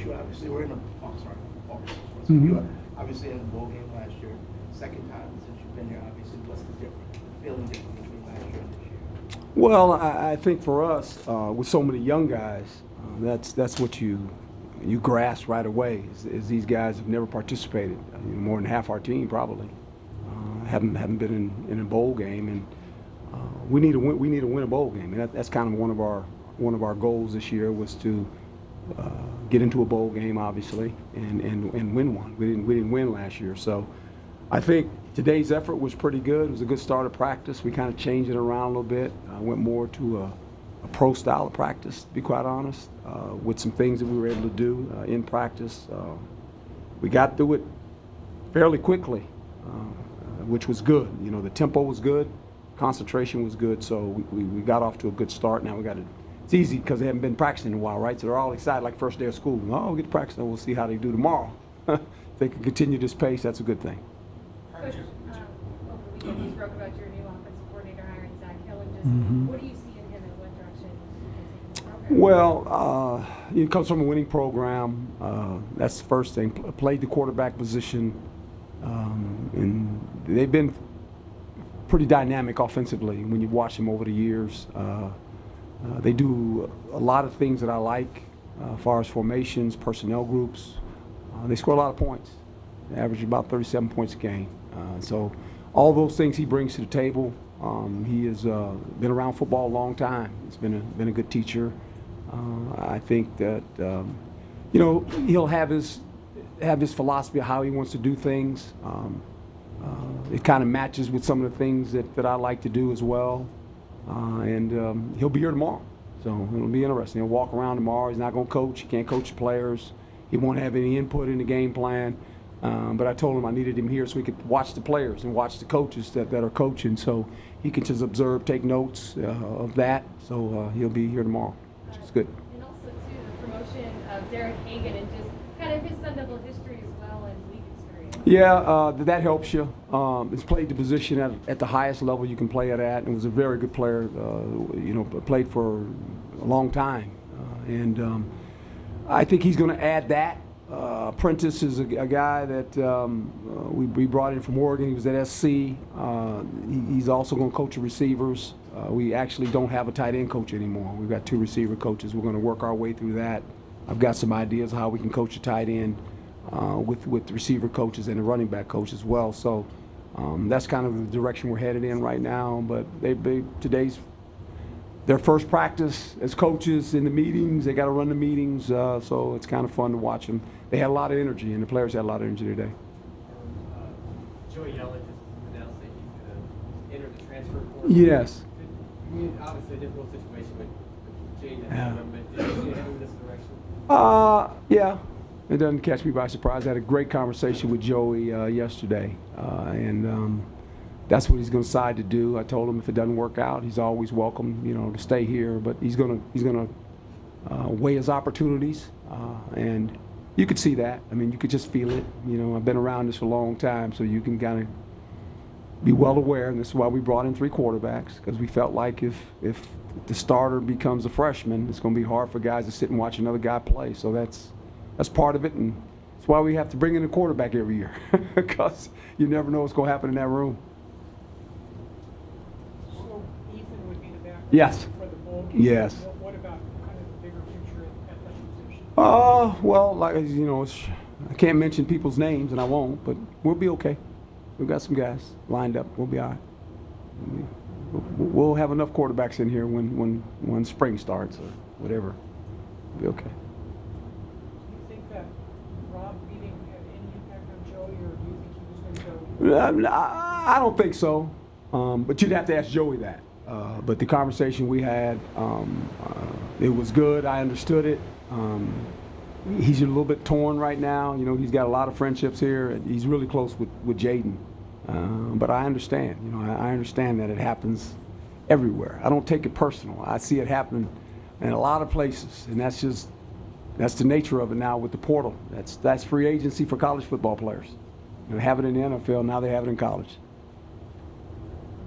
you obviously were in a, oh, sorry, August. Mm-hmm. You were obviously in the bowl game last year. Second time since you've been here, obviously. What's the difference, feeling different between last year and this year? Well, I think for us, with so many young guys, that's what you grasp right away. Is these guys have never participated. More than half our team probably haven't been in a bowl game, and we need to win a bowl game, and that's kind of one of our goals this year was to get into a bowl game, obviously, and win one. We didn't win last year, so I think today's effort was pretty good. It was a good start of practice. We kind of changed it around a little bit. Went more to a pro style of practice, to be quite honest, with some things that we were able to do in practice. We got through it fairly quickly, which was good. The tempo was good, concentration was good, so we got off to a good start. Now it's easy because they haven't been practicing in a while, right? So they're all excited like first day of school. Oh, we'll get to practice and we'll see how they do tomorrow. If they can continue this pace, that's a good thing. Coach, over the weekend you spoke about your new offensive coordinator hiring Zach Hill, and just what do you see in him and what direction he can take the program? Well, he comes from a winning program. That's the first thing. Played the quarterback position, and they've been pretty dynamic offensively when you've watched them over the years. They do a lot of things that I like as far as formations, personnel groups. They score a lot of points. They average about 37 points a game. So all those things he brings to the table. He has been around football a long time. He's been a good teacher. I think that he'll have his philosophy of how he wants to do things. It kind of matches with some of the things that I like to do as well. And he'll be here tomorrow, so it'll be interesting. He'll walk around tomorrow. He's not going to coach. He can't coach the players. He won't have any input in the game plan. But I told him I needed him here so he could watch the players and watch the coaches that are coaching, so he can just observe, take notes of that. So he'll be here tomorrow, which is good. And also, too, the promotion of Derek Hagan and just kind of his Sun Devil history as well and league experience. Yeah, that helps you. He's played the position at the highest level you can play it at, and was a very good player. Played for a long time, and I think he's going to add that. Prentice is a guy that we brought in from Oregon. He was at SC. He's also going to coach the receivers. We actually don't have a tight end coach anymore. We've got 2 receiver coaches. We're going to work our way through that. I've got some ideas of how we can coach a tight end with the receiver coaches and the running back coach as well. So that's kind of the direction we're headed in right now. But today's their first practice as coaches in the meetings. They got to run the meetings, so it's kind of fun to watch them. They had a lot of energy, and the players had a lot of energy today. Joey Yellen just announced that he's going to enter the transfer portal. Yes. Obviously a difficult situation with Jaden and him, but did you see him in this direction? Yeah. It doesn't catch me by surprise. I had a great conversation with Joey yesterday, and that's what he's going to decide to do. I told him if it doesn't work out, he's always welcome, to stay here. But he's going to weigh his opportunities, and you could see that. I mean, you could just feel it. I've been around this for a long time, so you can kind of be well aware. And this is why we brought in 3 quarterbacks, because we felt like if the starter becomes a freshman, it's going to be hard for guys to sit and watch another guy play. So that's part of it, and that's why we have to bring in a quarterback every year, because you never know what's going to happen in that room. So Ethan would be the backup Yes. for the bowl game. Yes. What about kind of the bigger picture at that position? Well, I can't mention people's names, and I won't, but we'll be okay. We've got some guys lined up. We'll be all right. We'll have enough quarterbacks in here when spring starts or whatever. We'll be okay. Do you think that Rob beating had any impact on Joey, or do you think he was going to go? I don't think so, but you'd have to ask Joey that. But the conversation we had, it was good. I understood it. He's a little bit torn right now. He's got a lot of friendships here, and he's really close with Jaden. But I understand. I understand that it happens everywhere. I don't take it personal. I see it happening in a lot of places, and that's the nature of it now with the portal. That's free agency for college football players. They have it in the NFL, now they have it in college.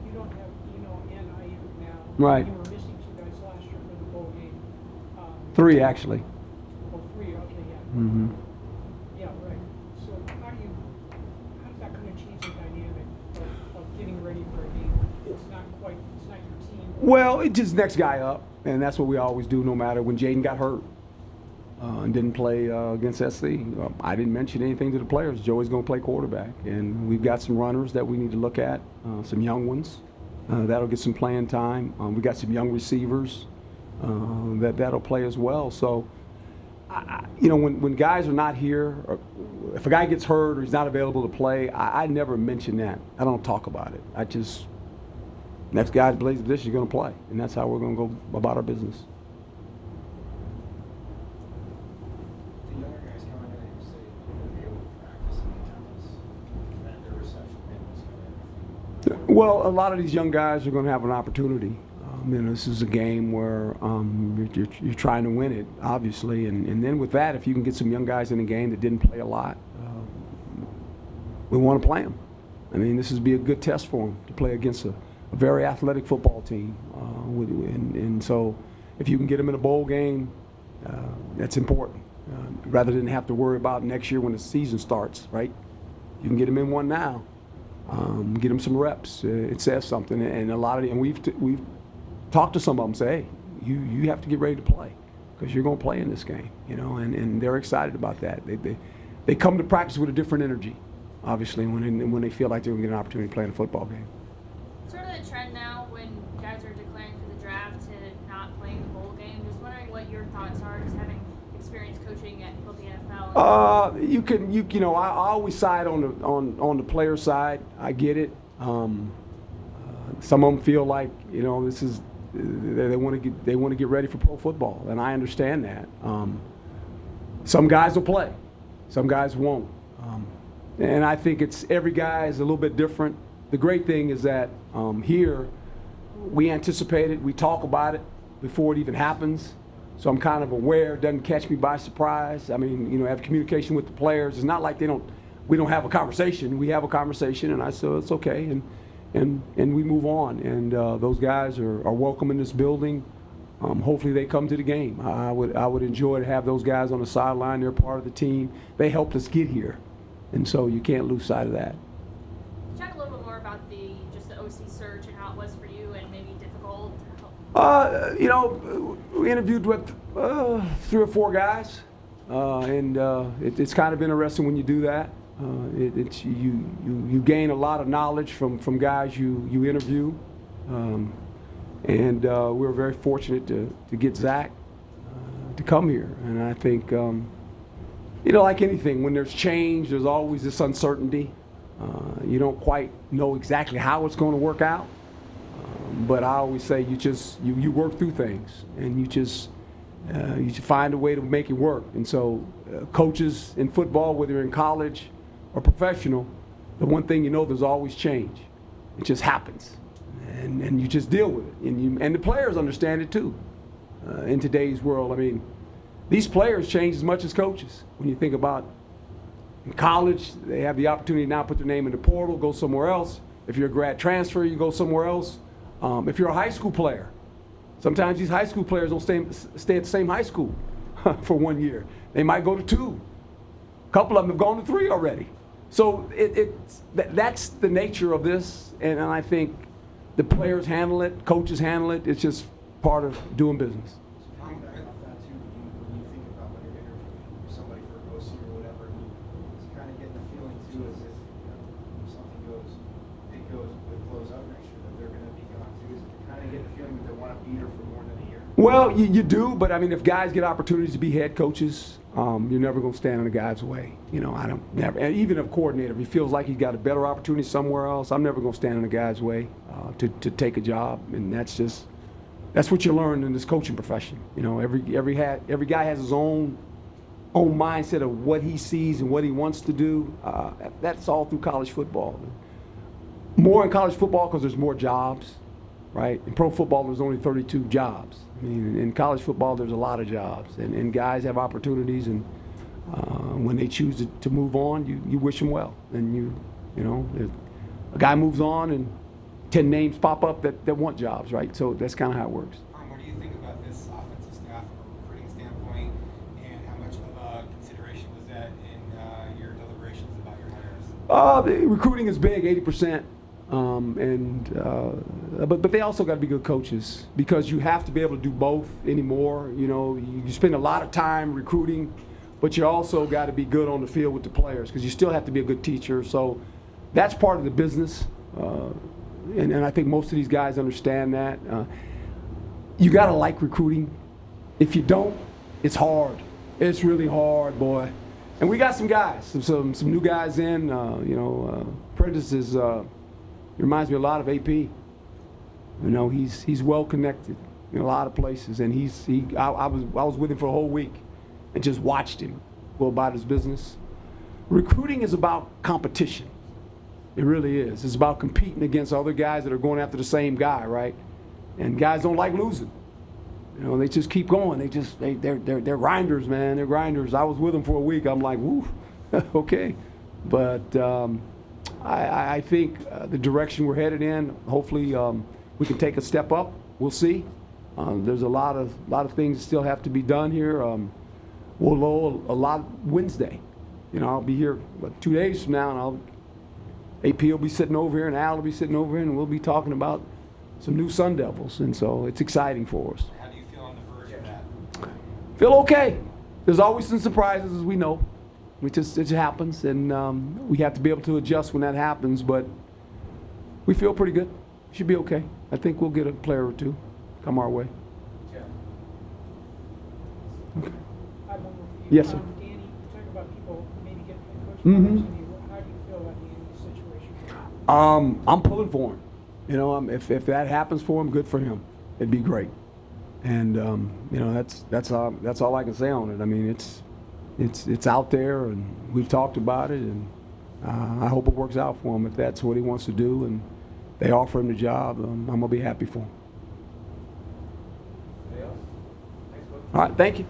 You don't have, NIU now. Right. You were missing 2 guys last year for the bowl game. 3 actually. Oh, 3, okay, yeah. Mm-hmm. Yeah, right. So how does that kind of change the dynamic of getting ready for a game? It's not your team. Well, it just next guy up, and that's what we always do no matter when Jaden got hurt and didn't play against SC. I didn't mention anything to the players. Joey's going to play quarterback, and we've got some runners that we need to look at, some young ones. That'll get some playing time. We got some young receivers that'll play as well. So, when guys are not here, or if a guy gets hurt or he's not available to play, I never mention that. I don't talk about it. I just, next guy that plays the position is going to play, and that's how we're going to go about our business. The younger guys coming in, you say they're going to be able to practice and attend their reception payments and everything. Well, a lot of these young guys are going to have an opportunity. This is a game where you're trying to win it, obviously, and then with that, if you can get some young guys in the game that didn't play a lot, we want to play them. I mean, this would be a good test for them to play against a very athletic football team, and so if you can get them in a bowl game, that's important. Rather than have to worry about next year when the season starts, right? You can get them in one now, get them some reps. It says something, and a lot of and we've talked to some of them, say, hey, you have to get ready to play because you're going to play in this game, and they're excited about that. They come to practice with a different energy, obviously, when they feel like they're going to get an opportunity to play in a football game. Sort of the trend now when guys are declaring for the draft to not play in the bowl game. Just wondering what your thoughts are, just having experience coaching at both the NFL. I always side on the player side. I get it. Some of them feel like this is they want to get ready for pro football, and I understand that. Some guys will play, some guys won't, and I think every guy is a little bit different. The great thing is that here we anticipate it, we talk about it before it even happens. So I'm kind of aware, it doesn't catch me by surprise. I mean, have communication with the players. It's not like we don't have a conversation. We have a conversation, and I say it's okay, and we move on. And those guys are welcome in this building. Hopefully they come to the game. I would enjoy to have those guys on the sideline. They're part of the team. They helped us get here, and so you can't lose sight of that. Talk a little bit more about the OC search and how it was for you, and maybe difficult. We interviewed with 3 or 4 guys, and it's kind of interesting when you do that. You gain a lot of knowledge from guys you interview, and we were very fortunate to get Zach to come here. And I think, like anything, when there's change, there's always this uncertainty. You don't quite know exactly how it's going to work out, but I always say you work through things, and you should find a way to make it work. And so coaches in football, whether you're in college or professional, the one thing there's always change. It just happens, and you just deal with it, and the players understand it too. In today's world, I mean, these players change as much as coaches. When you think about in college, they have the opportunity to now put their name in the portal, go somewhere else. If you're a grad transfer, you go somewhere else. If you're a high school player, sometimes these high school players don't stay at the same high school for 1 year. They might go to 2. A couple of them have gone to 3 already. So that's the nature of this, and I think the players handle it, coaches handle it. It's just part of doing business. So coming back off that too, when you think about when you're interviewing for somebody for OC or whatever, you kind of get the feeling too as if if something blows up next year that they're going to be gone too. Is it kind of get the feeling that they want to be here for more than a year? Well, you do, but I mean, if guys get opportunities to be head coaches, you're never going to stand in a guy's way. And even if a coordinator, if he feels like he's got a better opportunity somewhere else, I'm never going to stand in a guy's way to take a job. And that's what you learn in this coaching profession. Every guy has his own mindset of what he sees and what he wants to do. That's all through college football. More in college football because there's more jobs, right? In pro football, there's only 32 jobs. I mean, in college football, there's a lot of jobs, and guys have opportunities, and when they choose to move on, you wish them well. And if a guy moves on, and 10 names pop up that want jobs, right? So that's kind of how it works. What do you think about this offensive staff from a recruiting standpoint, and how much of a consideration Recruiting is big, 80%. But they also got to be good coaches because you have to be able to do both anymore. You know, you spend a lot of time recruiting, but you also got to be good on the field with the players because you still have to be a good teacher. So that's part of the business, and I think most of these guys understand that. You got to like recruiting. If you don't, it's hard. It's really hard, boy. And we got some guys, some new guys in. Prentice is. He reminds me a lot of AP. You know, he's well connected in a lot of places, and I was with him for a whole week, and just watched him go about his business. Recruiting is about competition. It really is. It's about competing against other guys that are going after the same guy, right? And guys don't like losing. You know, they just keep going. They're grinders, man. They're grinders. I was with them for a week. I'm like, woo, okay, but. I think the direction we're headed in, hopefully we can take a step up. We'll see. There's a lot of things that still have to be done here. We'll know a lot Wednesday. You know, I'll be here 2 days from now, and AP will be sitting over here, and Al will be sitting over here, and we'll be talking about some new Sun Devils, and so it's exciting for us. How do you feel on the verge of that? Feel okay. There's always some surprises, as we know. It just happens, and we have to be able to adjust when that happens, but we feel pretty good. Should be okay. I think we'll get a player or two come our way. Jeff. Okay. I have one more for you. Yes, sir. Danny, you talk about people maybe getting head coach Mhm. opportunity. How do you feel about Danny's situation? I'm pulling for him. You know, if that happens for him, good for him. It'd be great. And you know, that's all I can say on it. I mean, it's out there, and we've talked about it, and I hope it works out for him if that's what he wants to do, and they offer him the job. I'm gonna be happy for him. Anybody else? Thanks, Coach. All right, thank you.